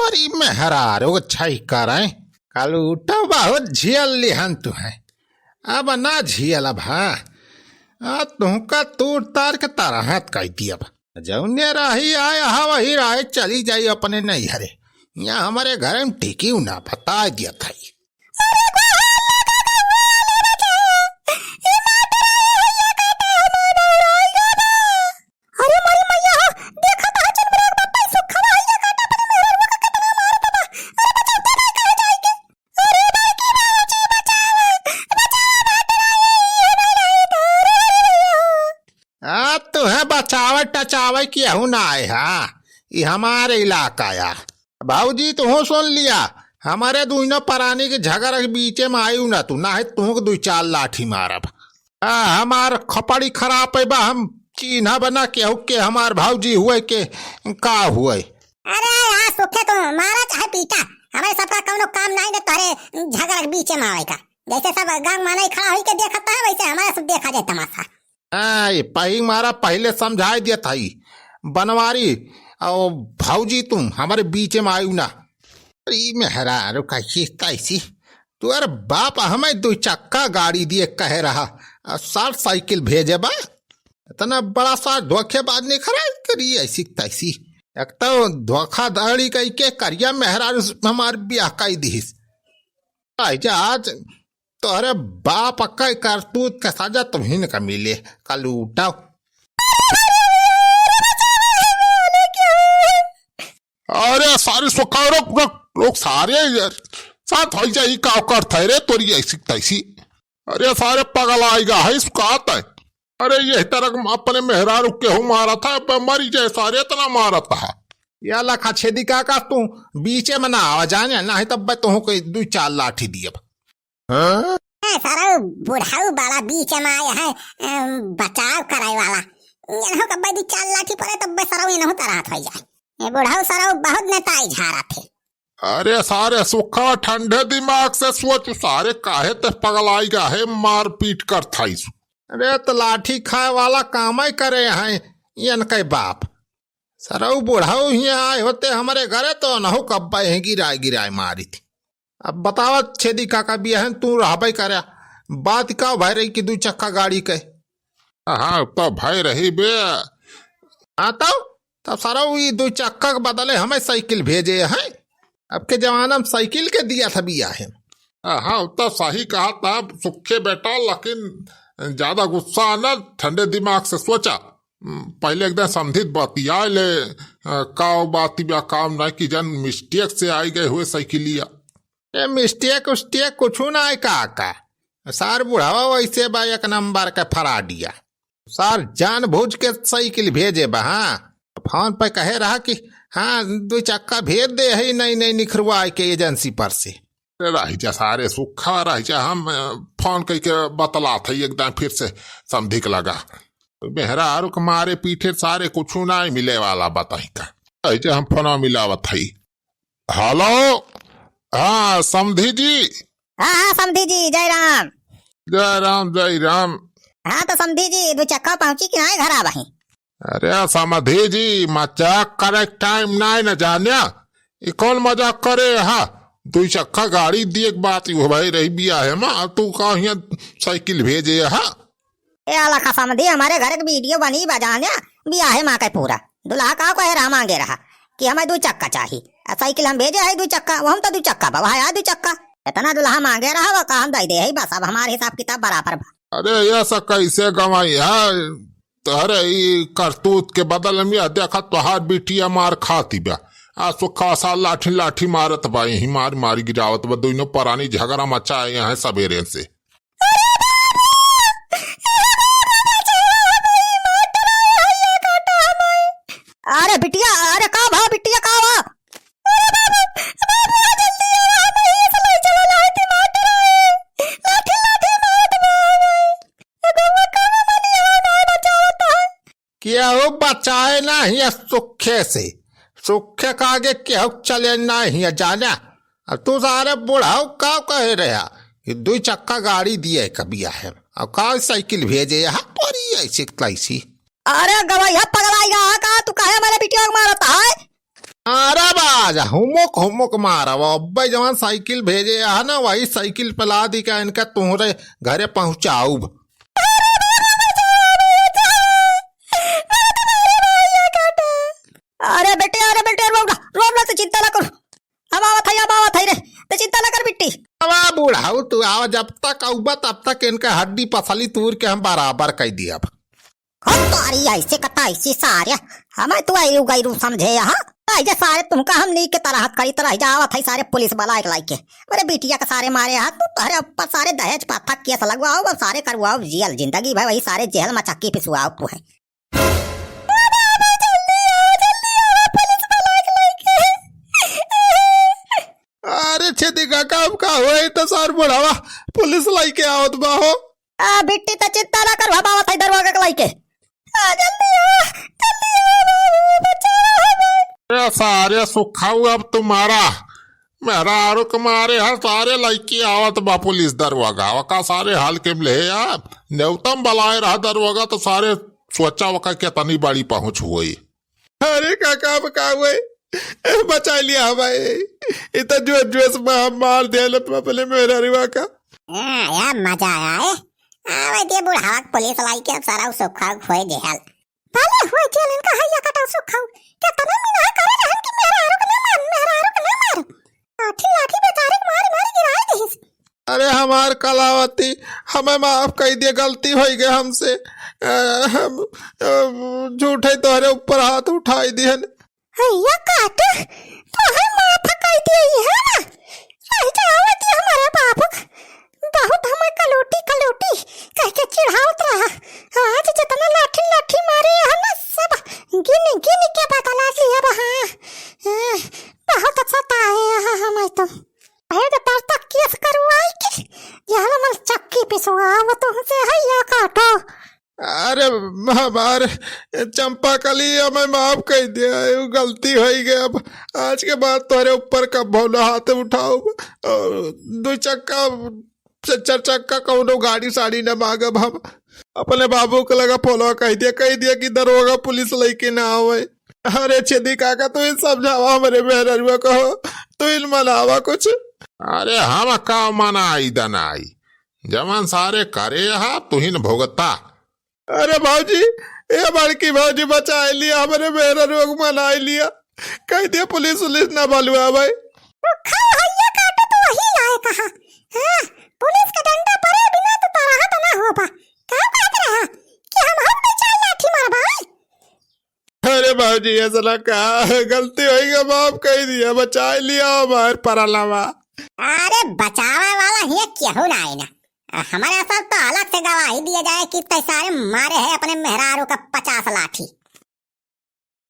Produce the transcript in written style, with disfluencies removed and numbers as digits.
अरे मेहरारू छई करे कल उठा बहुत झियल लिहन तू है अब ना झियल अब हाँ तुमका तूर तार के तारा हाथ कह दिया जौने रही आए हा वही राय चली जाई अपने नहीं हरे यहाँ हमारे घर में टिकी ना बता दिया था। बचावे टचावे केहू ना आए हा ये हमारे इलाका या भाऊजी तुहो सुन लिया हमारे दोनों प्राणी के झगड़ा के बीचे में आयु ना तू ना है तुह दो चार लाठी मारब हमार खपड़ी खराब है बा हम चिन्ह बना केहू के हमार भाऊजी हुए के का हुए। अरे यार सुखे तो मारा चाहे पीटा हमारे सबका कोनो काम नहीं ने तोरे झगड़ा के बीचे में आवे का जैसे सब गांव माने खड़ा होई के देखता है वैसे हमारा सब देखा जाए तमाशा। पही मारा पहले समझाई दिया था बनवारी और भाऊजी तुम हमारे बीच में आयु ना मेहरारू कैसी तू अरे बाप हमें दो चक्का गाड़ी दिए कह रहा 60 साइकिल भेजे बा इतना बड़ा सा धोखेबाज नहीं खड़ा करी ऐसी तैसी एक तो धोखाधड़ी कही के करिया मेहरारू हमारे ब्याह कई दिस आज तोरे बाप का करतूत का सजा तुम्हें का मिले कल उठाओ। अरे सारे सुखारो लोग सारे साथ हो जाए का करते रे तोरी ऐसी तैसी अरे सारे पगल आएगा है सुखाता है अरे ये तरह अपने मेहरारू केहू मारा था मरी जाए सारे इतना मारा था या लखा छेदी का तू बीचे में ना आवा जाने ना है तब तुह कोई 2-4 लाठी दिए सारा बुढ़ाऊ बाला बीच में आया है बचाव कराए वाला इन्हों का बड़ी 4 लाठी पड़े तब सारा इन्हों तरह हो जाए ये बुढ़ाऊ सारा बहुत नेताई झारा थे। अरे सारे सुखा ठंडे दिमाग से सोच सारे काहे ते पगलाई गा है मार पीट कर थाइस अरे तो लाठी खाए वाला काम ही करे हैं यन के बाप सरऊ बुढ़ाऊ ही आए होते हमारे घरे तो नहो कब्बा है गिराए मारी थी। अब बतावा छेदी काका भी है तू रहबे करे बात का भाई रही कि 2 चक्का गाड़ी के हाँ तो भाई रही बे आता तब सारा ये 2 चक्का के बदले हमें साइकिल भेजे हैं अब के जमाना में साइकिल के दिया था बिया है। हाँ तो सही कहा था सुखे बेटा लेकिन ज्यादा गुस्सा ना ठंडे दिमाग से सोचा पहले एकदम समझित बतिया ले का बाती बा काम ना कि जन मिस्टेक से आई गए हुए साइकिलिया ये मिस्टेक उस्टेक कुछ ना है का सार बुढ़ावा वैसे बा 1 नंबर का फरा दिया सार जान बूझ के साइकिल भेजे बा हाँ फोन पे कहे रहा कि हाँ 2 चक्का भेज दे है नहीं निखरवा के एजेंसी पर से रही जा सारे सुखा रही जा हम फोन करके बतला था एकदम फिर से समझिक लगा मेहरारू के मारे पीछे सारे कुछ ना मिले वाला बताई का हम फोन मिलावत थी। हेलो हाँ समधी जी। हाँ समधी जी जय राम। जय राम। हाँ तो समधी जी 2 चक्का पहुंची कि नहीं घर आ वही। अरे समधी जी मजाक करे टाइम नहीं न जाने ये कौन मजाक करे हाँ 2 चक्का गाड़ी दिए बात हो भाई रही बिया है माँ तू कहा साइकिल भेजे हाँ ये समधी हमारे घर की वीडियो बनी बजाने बिया है माँ का पूरा दुल्हा का को है मांगे रहा कि हमें 2 चक्का चाहिए साइकिल हम भेजे है 2 चक्का वो हम तो 2 चक्का बाबा है 2 चक्का इतना दुल्हा मांगे रहा वो काम दे दे बस अब हमारे हिसाब किताब बराबर बा। अरे ऐसा कैसे गवाई है अरे करतूत के बदल में देखा तोहार बिटिया मार खाती बा आ सुखा सा लाठी मारत बा यही मारी गिरावत बा दोनों पुरानी झगड़ा मचाए हैं सवेरे से। अरे बिटिया अरे का भाव बिटिया का भाव क्या हो बचाए ना ही सुखे से सुखे का आगे क्या चले ना ही जाना तू सारे बुढ़ाओ का कह रहा कि 2 चक्का गाड़ी दिए कभी है और का साइकिल भेजे यहाँ पर ऐसी कैसी। अरे गवाइया पगलाएगा का तू काहे हमारे बिटिया को मारता है अरे बाजा हुमुक हुमुक मारा वो अब्बे जवान साइकिल भेजे है ना वही साइकिल पला दी का इनका तुम्हारे घरे पहुंचाऊ। अरे बेटे रोब ना तो चिंता ना करो, हम आवत है रे, तो चिंता ना कर बिट्टी। अब बुढ़ाऊ तू आवा, जब तक आऊबा तब तक इनका हड्डी पसली तूर के हम बराबर कह दिया। तारी ऐसे कता ऐसी सारे हमें तू आई गई समझे यहाँ ऐसे सारे तुमका हम नहीं के तरह करी तरह जावत है सारे पुलिस वाला एक लाइक के अरे बिटिया के सारे मारे हाथ तो तारे ऊपर सारे दहेज पाथा केस लगवाओ और सारे करवाओ जेल जिंदगी भाई वही सारे जेल में चक्की पिसवाओ तू है। अरे छेदी का काम का हुए तो सार बुढ़ावा पुलिस लाई के आवत बाहो। बिट्टी तो चिंता ना कर बाबा दरवाजा के लाई के सारे सुखाऊ अब तुम्हारा मेरा आरो कमारे हर सारे लड़की आवत बा पुलिस दरवागा वका सारे हाल के ले यार न्यूतम बलाए रहा दरवागा तो सारे सोचा वका के तनी बड़ी पहुंच हुई। अरे काका बका हुए बचा लिया भाई इतना जो मार दे अपने मेरा रिवा का यार मजा आया है दे बुढ़ावा पुलिस लाई के सारा सुखा खोए जेल पहले हुए जेल इनका हैया कटा सुखाऊ क्या तना मिना करे रहन कि मेरा आरो के मार लाठी लाठी बेचारे मार गिराए देस। अरे हमार कलावती हमें माफ कर दिए, गलती हो गई हमसे, हम झूठे तोहरे ऊपर हाथ उठाई दिहन। हैया काट तो है माफ कर दिए है ना सही जावती हमारे बाप बहुत हमें कलोटी कह के चिढ़ावत रहा आज जितना लाठी मारे है ना सब गिन के बदला लिया हाँ बहुत अच्छा ताए हमें तो है तो तर तक केस करवाई के यहाँ मल चक्की पिसवा वो तुमसे है या काटो। अरे हमारे चंपा कली हमें माफ कर दिया, गलती हो गई। अब आज के बाद तुम्हारे ऊपर कब भोला हाथ उठाओ, दो चक्का चार चक्का कौनो गाड़ी साड़ी न मांगब। हम अपने बाबू को लगा फोलो कह दिया कि दरोगा पुलिस लेके ना आवे। अरे छेदी काका तू इन समझावा हमारे मेहरुआ कहो तू इन मनावा कुछ। अरे हम का मनाई दनाई जमान सारे करे हा तू ही न भोगता। अरे भाजी ये बड़की भाजी बचा लिया हमारे मेहरुआ को मना लिया, कह दिया पुलिस ना बलुआ भाई पुलिस का डंडा परे बिना तो तरह तो ना हो पा क्या कहत रहा कि हम बेचारे लाठी मार भाई। अरे बाबूजी ऐसा ना कहा, गलती हो गई माफ कह दिया, बचा लिया हमारे परलावा। अरे बचावा वाला ही क्यों ना है ना हमारे सब तो अलग से गवाही दिया जाए कि सारे मारे है अपने मेहरारू का 50 लाठी।